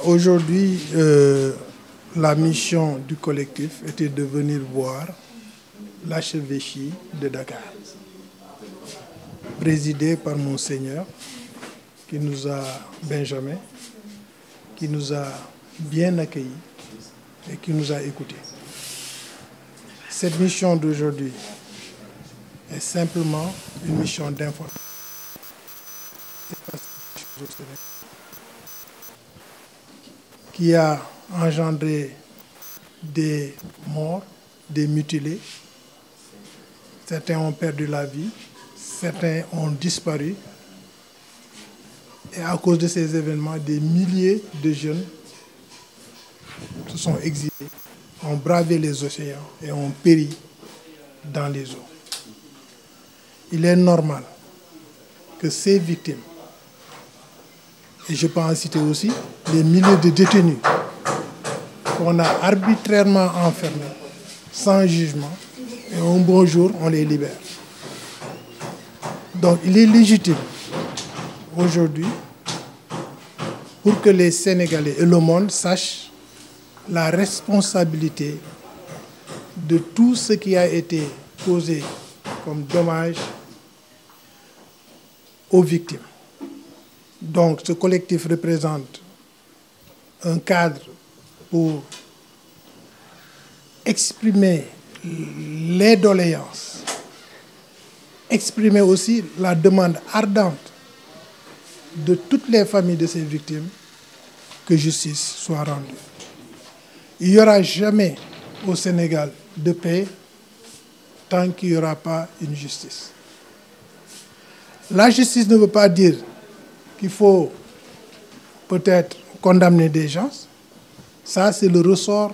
Aujourd'hui, la mission du collectif était de venir voir l'archevêché de Dakar, présidé par Monseigneur, qui nous a, Benjamin, qui nous a bien accueillis et qui nous a écoutés. Cette mission d'aujourd'hui est simplement une mission d'information. Qui a engendré des morts, des mutilés. Certains ont perdu la vie, certains ont disparu. Et à cause de ces événements, des milliers de jeunes se sont exilés, ont bravé les océans et ont péri dans les eaux. Il est normal que ces victimes, et je peux en citer aussi les milliers de détenus qu'on a arbitrairement enfermés, sans jugement, et un bon jour, on les libère. Donc il est légitime aujourd'hui pour que les Sénégalais et le monde sachent la responsabilité de tout ce qui a été causé comme dommage aux victimes. Donc ce collectif représente un cadre pour exprimer les doléances, exprimer aussi la demande ardente de toutes les familles de ces victimes que justice soit rendue. Il n'y aura jamais au Sénégal de paix tant qu'il n'y aura pas une justice. La justice ne veut pas dire qu'il faut peut-être condamner des gens. Ça, c'est le ressort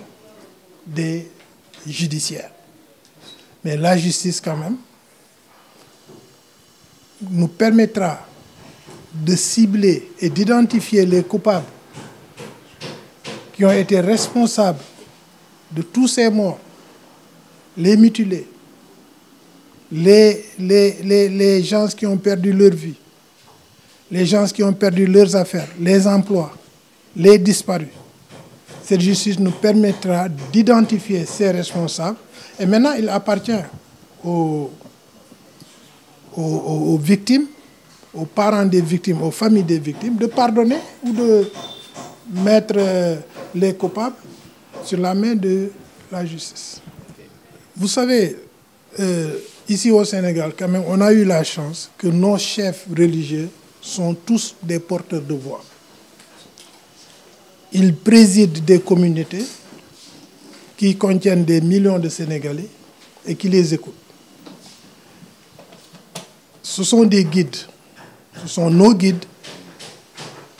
des judiciaires. Mais la justice, quand même, nous permettra de cibler et d'identifier les coupables qui ont été responsables de tous ces morts, les mutilés, les gens qui ont perdu leur vie, les gens qui ont perdu leurs affaires, les emplois, les disparus. Cette justice nous permettra d'identifier ces responsables. Et maintenant, il appartient aux victimes, aux parents des victimes, aux familles des victimes, de pardonner ou de mettre les coupables sur la main de la justice. Vous savez, ici au Sénégal, quand même, on a eu la chance que nos chefs religieux sont tous des porteurs de voix. Ils président des communautés qui contiennent des millions de Sénégalais et qui les écoutent. Ce sont des guides, ce sont nos guides,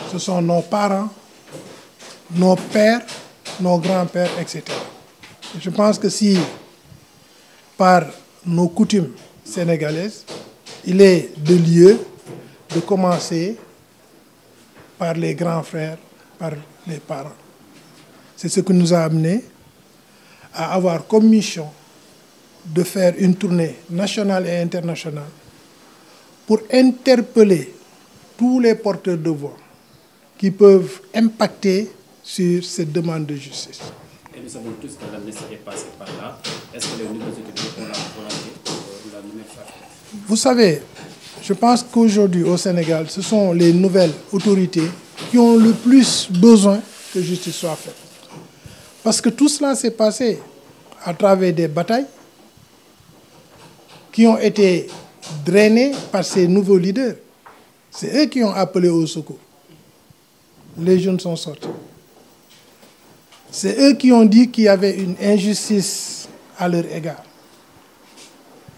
ce sont nos parents, nos pères, nos grands-pères, etc. Je pense que si, par nos coutumes sénégalaises, il est de lieu de commencer par les grands frères, par les parents. C'est ce qui nous a amené à avoir comme mission de faire une tournée nationale et internationale pour interpeller tous les porteurs de voix qui peuvent impacter sur cette demande de justice. Et nous savons tous que l'amnistie est passée par là. Est-ce que les nouvelles autorités ont la volonté de la même faire? Vous savez, je pense qu'aujourd'hui au Sénégal, ce sont les nouvelles autorités qui ont le plus besoin que justice soit faite. Parce que tout cela s'est passé à travers des batailles qui ont été drainées par ces nouveaux leaders. C'est eux qui ont appelé au secours. Les jeunes sont sortis. C'est eux qui ont dit qu'il y avait une injustice à leur égard.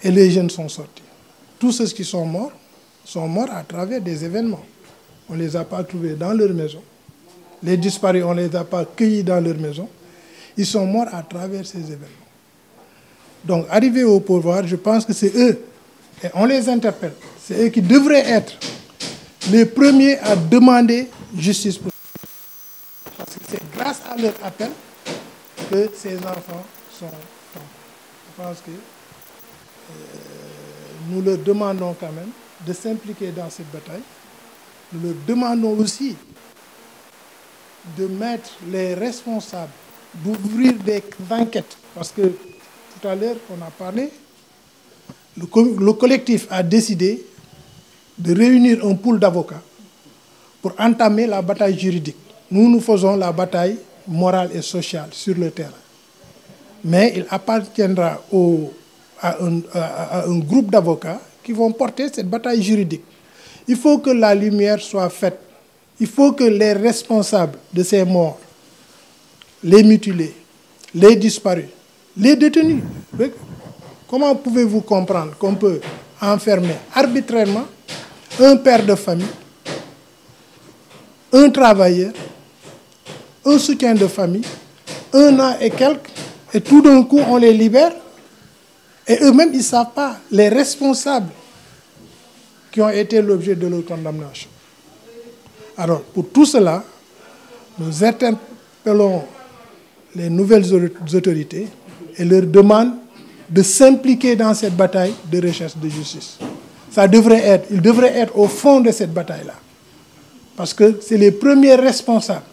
Et les jeunes sont sortis. Tous ceux qui sont morts à travers des événements. On ne les a pas trouvés dans leur maison. Les disparus, on ne les a pas cueillis dans leur maison. Ils sont morts à travers ces événements. Donc, arrivés au pouvoir, je pense que c'est eux, et on les interpelle, c'est eux qui devraient être les premiers à demander justice pour eux. Parce que c'est grâce à leur appel que ces enfants sont tombés. Je pense que nous leur demandons quand même de s'impliquer dans cette bataille. Nous leur demandons aussi de mettre les responsables, d'ouvrir des enquêtes. Parce que tout à l'heure, on a parlé, le collectif a décidé de réunir un pool d'avocats pour entamer la bataille juridique. Nous faisons la bataille morale et sociale sur le terrain. Mais il appartiendra à un groupe d'avocats qui vont porter cette bataille juridique. Il faut que la lumière soit faite. Il faut que les responsables de ces morts, les mutilés, les disparus, les détenus, comment pouvez-vous comprendre qu'on peut enfermer arbitrairement un père de famille, un travailleur, un soutien de famille, 1 an et quelques, et tout d'un coup on les libère, et eux-mêmes ils ne savent pas les responsables qui ont été l'objet de leur condamnation. Alors pour tout cela, nous interpellons les nouvelles autorités et leur demandons de s'impliquer dans cette bataille de recherche de justice. Ils devraient être au fond de cette bataille-là. Parce que c'est les premiers responsables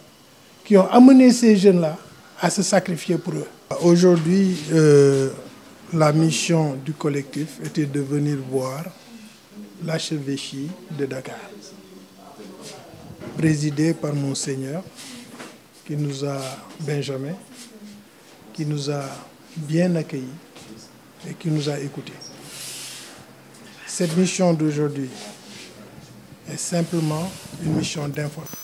qui ont amené ces jeunes-là à se sacrifier pour eux. Aujourd'hui, la mission du collectif était de venir voir l'archevêché de Dakar, présidé par Monseigneur, Benjamin, qui nous a bien accueillis et qui nous a écoutés. Cette mission d'aujourd'hui est simplement une mission d'information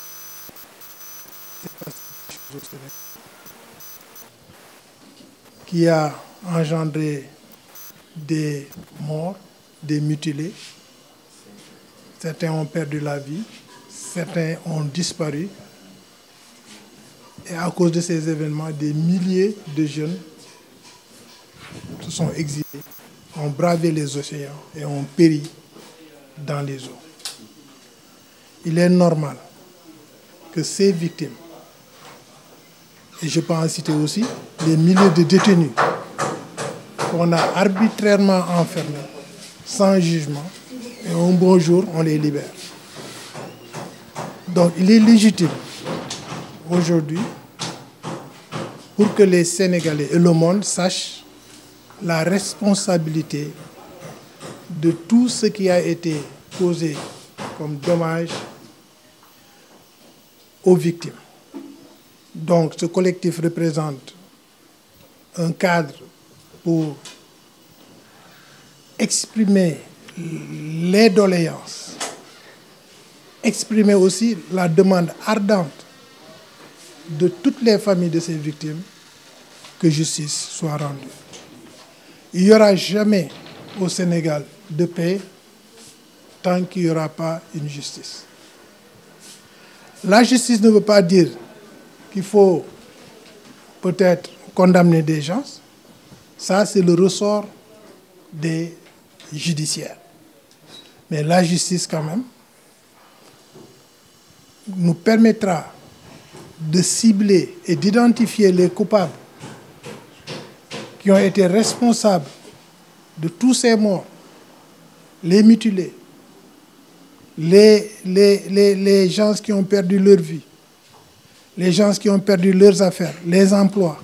qui a engendré des morts, des mutilés. Certains ont perdu la vie, certains ont disparu. Et à cause de ces événements, des milliers de jeunes se sont exilés, ont bravé les océans et ont péri dans les eaux. Il est normal que ces victimes, et je peux en citer aussi les milliers de détenus qu'on a arbitrairement enfermés, sans jugement, et un bon jour, on les libère. Donc il est légitime aujourd'hui pour que les Sénégalais et le monde sachent la responsabilité de tout ce qui a été causé comme dommage aux victimes. Donc ce collectif représente un cadre pour exprimer les doléances, exprimer aussi la demande ardente de toutes les familles de ces victimes que justice soit rendue. Il n'y aura jamais au Sénégal de paix tant qu'il n'y aura pas une justice. La justice ne veut pas dire qu'il faut peut-être condamner des gens. Ça, c'est le ressort des judiciaires. Mais la justice, quand même, nous permettra de cibler et d'identifier les coupables qui ont été responsables de tous ces morts, les mutilés, les gens qui ont perdu leur vie, les gens qui ont perdu leurs affaires, les emplois,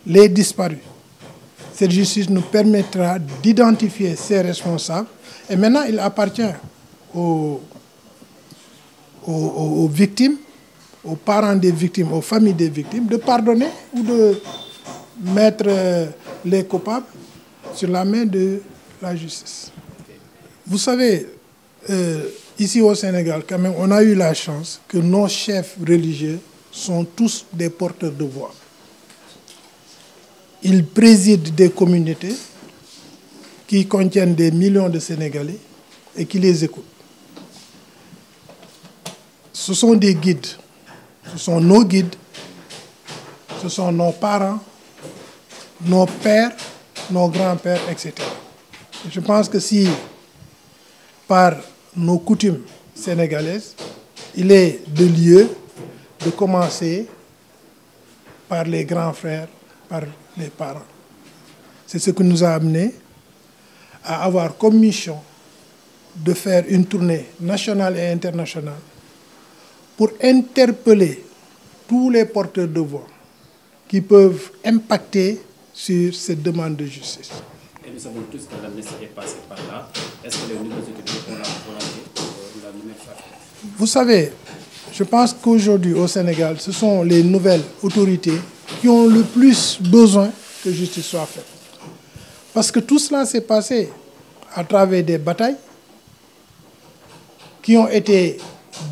les disparus. Cette justice nous permettra d'identifier ces responsables. Et maintenant, il appartient aux victimes, aux parents des victimes, aux familles des victimes, de pardonner ou de mettre les coupables sur la main de la justice. Vous savez, ici au Sénégal, quand même, on a eu la chance que nos chefs religieux sont tous des porteurs de voix. Ils président des communautés qui contiennent des millions de Sénégalais et qui les écoutent. Ce sont des guides, ce sont nos guides, ce sont nos parents, nos pères, nos grands-pères, etc. Et je pense que si, par nos coutumes sénégalaises, il est de lieu de commencer par les grands frères, par les parents. C'est ce qui nous a amené à avoir comme mission de faire une tournée nationale et internationale pour interpeller tous les porteurs de voix qui peuvent impacter sur cette demande de justice. Et nous savons tous que l'amnistie est passée par là. Est-ce que les nouvelles autorités ont la volonté de la même faire? Vous savez, je pense qu'aujourd'hui au Sénégal, ce sont les nouvelles autorités qui ont le plus besoin que justice soit faite. Parce que tout cela s'est passé à travers des batailles qui ont été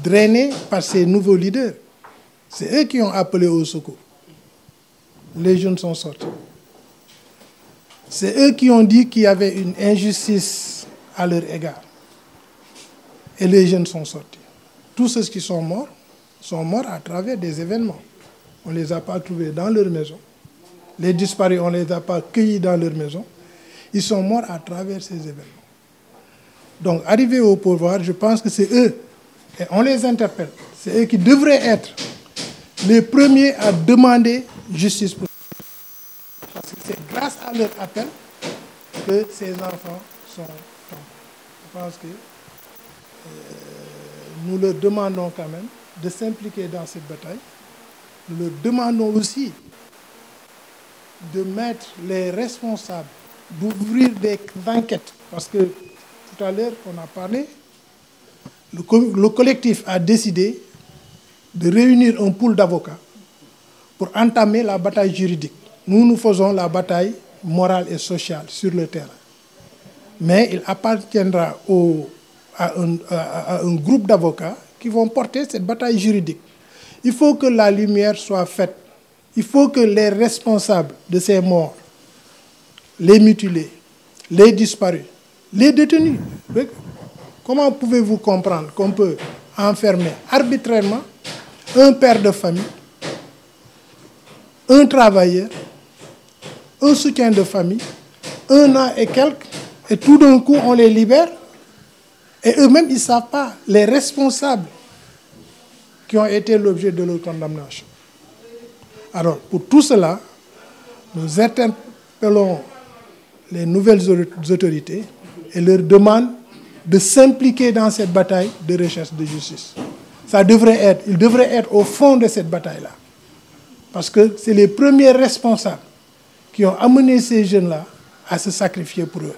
drainées par ces nouveaux leaders. C'est eux qui ont appelé au secours. Les jeunes sont sortis. C'est eux qui ont dit qu'il y avait une injustice à leur égard. Et les jeunes sont sortis. Tous ceux qui sont morts à travers des événements. On ne les a pas trouvés dans leur maison. Les disparus, on ne les a pas cueillis dans leur maison. Ils sont morts à travers ces événements. Donc, arrivés au pouvoir, je pense que c'est eux, et on les interpelle, c'est eux qui devraient être les premiers à demander justice pour eux. Parce que c'est grâce à leur appel que ces enfants sont tombés. Je pense que nous leur demandons quand même de s'impliquer dans cette bataille. Nous leur demandons aussi de mettre les responsables, d'ouvrir des enquêtes. Parce que tout à l'heure, on a parlé, le collectif a décidé de réunir un pool d'avocats pour entamer la bataille juridique. Nous faisons la bataille morale et sociale sur le terrain. Mais il appartiendra à un groupe d'avocats qui vont porter cette bataille juridique. Il faut que la lumière soit faite. Il faut que les responsables de ces morts, les mutilés, les disparus, les détenus, comment pouvez-vous comprendre qu'on peut enfermer arbitrairement un père de famille, un travailleur, un soutien de famille, 1 an et quelques, et tout d'un coup on les libère, et eux-mêmes ils ne savent pas les responsables qui ont été l'objet de leur condamnation. Alors, pour tout cela, nous interpellons les nouvelles autorités et leur demandons de s'impliquer dans cette bataille de recherche de justice. Ils devraient être au fond de cette bataille-là. Parce que c'est les premiers responsables qui ont amené ces jeunes-là à se sacrifier pour eux.